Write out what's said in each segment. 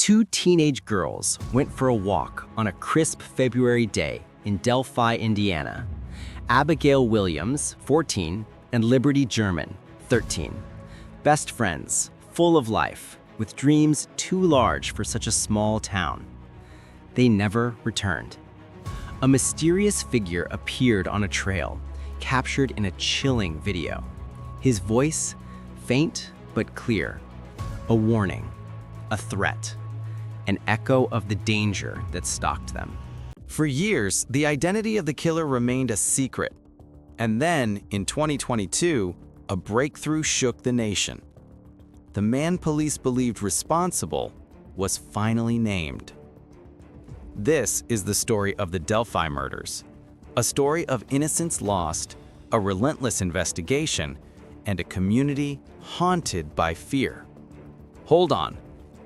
Two teenage girls went for a walk on a crisp February day in Delphi, Indiana. Abigail Williams, 14, and Liberty German, 13. Best friends, full of life, with dreams too large for such a small town. They never returned. A mysterious figure appeared on a trail, captured in a chilling video. His voice, faint but clear, a warning, a threat, an echo of the danger that stalked them. For years, the identity of the killer remained a secret. And then, in 2022, a breakthrough shook the nation. The man police believed responsible was finally named. This is the story of the Delphi Murders, a story of innocence lost, a relentless investigation, and a community haunted by fear. Hold on.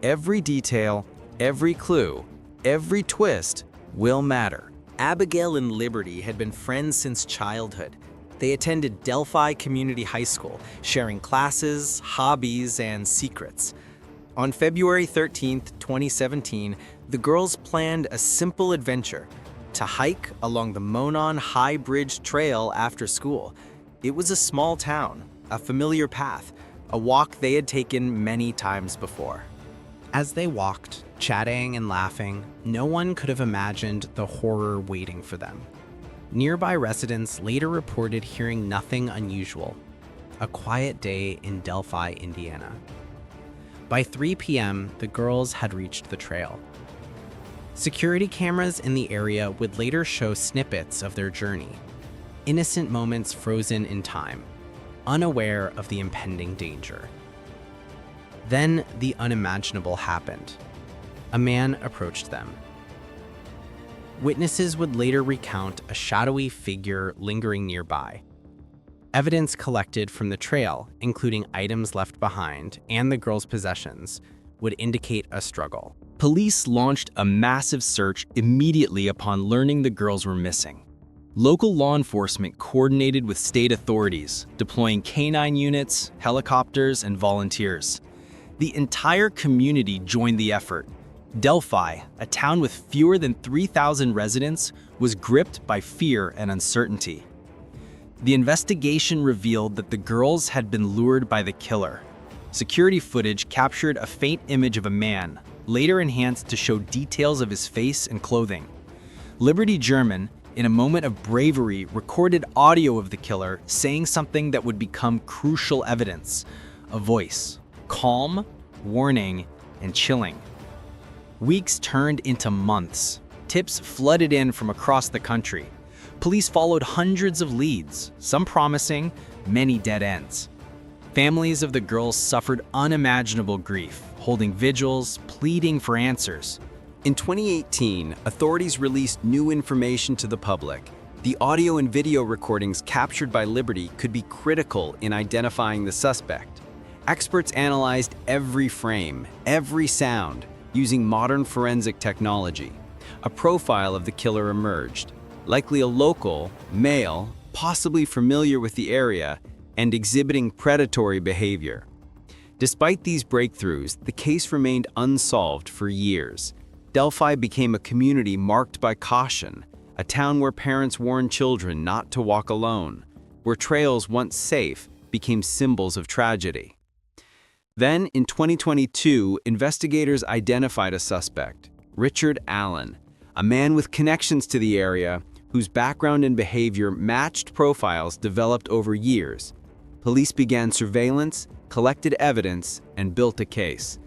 Every detail, every clue, every twist will matter. Abigail and Liberty had been friends since childhood. They attended Delphi Community High School, sharing classes, hobbies, and secrets. On February 13, 2017, the girls planned a simple adventure: to hike along the Monon High Bridge Trail after school. It was a small town, a familiar path, a walk they had taken many times before. As they walked, chatting and laughing, no one could have imagined the horror waiting for them. Nearby residents later reported hearing nothing unusual. A quiet day in Delphi, Indiana. By 3 p.m., the girls had reached the trail. Security cameras in the area would later show snippets of their journey. Innocent moments frozen in time, unaware of the impending danger. Then the unimaginable happened. A man approached them. Witnesses would later recount a shadowy figure lingering nearby. Evidence collected from the trail, including items left behind and the girls' possessions, would indicate a struggle. Police launched a massive search immediately upon learning the girls were missing. Local law enforcement coordinated with state authorities, deploying canine units, helicopters, and volunteers. The entire community joined the effort. Delphi, a town with fewer than 3,000 residents, was gripped by fear and uncertainty. The investigation revealed that the girls had been lured by the killer. Security footage captured a faint image of a man, later enhanced to show details of his face and clothing. Liberty German, in a moment of bravery, recorded audio of the killer saying something that would become crucial evidence. A voice, calm, warning, and chilling. Weeks turned into months. Tips flooded in from across the country. Police followed hundreds of leads, some promising, many dead ends. Families of the girls suffered unimaginable grief, holding vigils, pleading for answers. In 2018, authorities released new information to the public. The audio and video recordings captured by Liberty could be critical in identifying the suspect. Experts analyzed every frame, every sound, using modern forensic technology. A profile of the killer emerged, likely a local, male, possibly familiar with the area, and exhibiting predatory behavior. Despite these breakthroughs, the case remained unsolved for years. Delphi became a community marked by caution, a town where parents warned children not to walk alone, where trails once safe became symbols of tragedy. Then, in 2022, investigators identified a suspect, Richard Allen, a man with connections to the area whose background and behavior matched profiles developed over years. Police began surveillance, collected evidence, and built a case.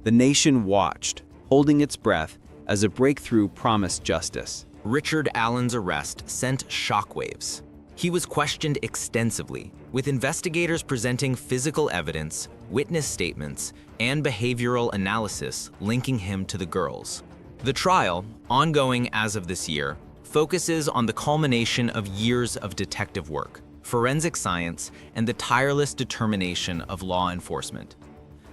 The nation watched, holding its breath, as a breakthrough promised justice. Richard Allen's arrest sent shockwaves. He was questioned extensively, with investigators presenting physical evidence, witness statements, and behavioral analysis linking him to the girls. The trial, ongoing as of this year, focuses on the culmination of years of detective work, forensic science, and the tireless determination of law enforcement.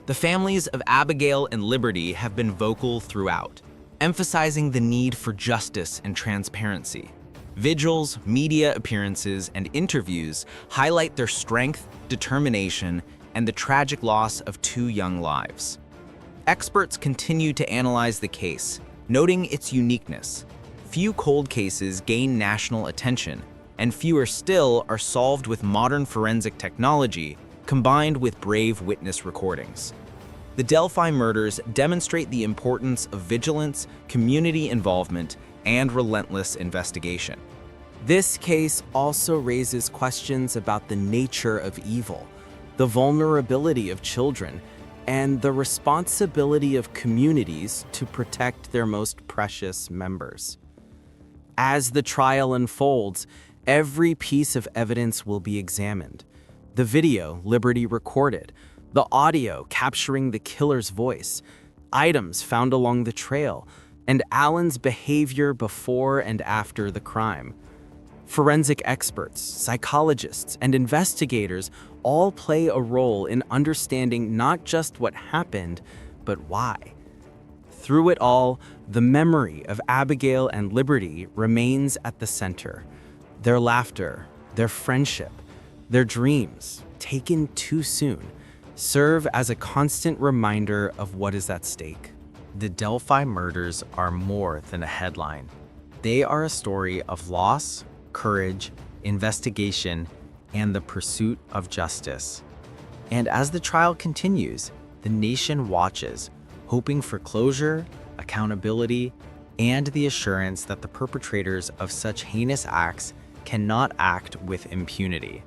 The families of Abigail and Liberty have been vocal throughout, emphasizing the need for justice and transparency. Vigils, media appearances, and interviews highlight their strength, determination, and the tragic loss of two young lives. Experts continue to analyze the case, noting its uniqueness. Few cold cases gain national attention, and fewer still are solved with modern forensic technology combined with brave witness recordings. The Delphi murders demonstrate the importance of vigilance, community involvement, and relentless investigation. This case also raises questions about the nature of evil, the vulnerability of children, and the responsibility of communities to protect their most precious members. As the trial unfolds, every piece of evidence will be examined. The video Liberty recorded, the audio capturing the killer's voice, items found along the trail, and Allen's behavior before and after the crime. Forensic experts, psychologists, and investigators all play a role in understanding not just what happened, but why. Through it all, the memory of Abigail and Liberty remains at the center. Their laughter, their friendship, their dreams, taken too soon, serve as a constant reminder of what is at stake. The Delphi murders are more than a headline. They are a story of loss, courage, investigation, and the pursuit of justice. And as the trial continues, the nation watches, hoping for closure, accountability, and the assurance that the perpetrators of such heinous acts cannot act with impunity.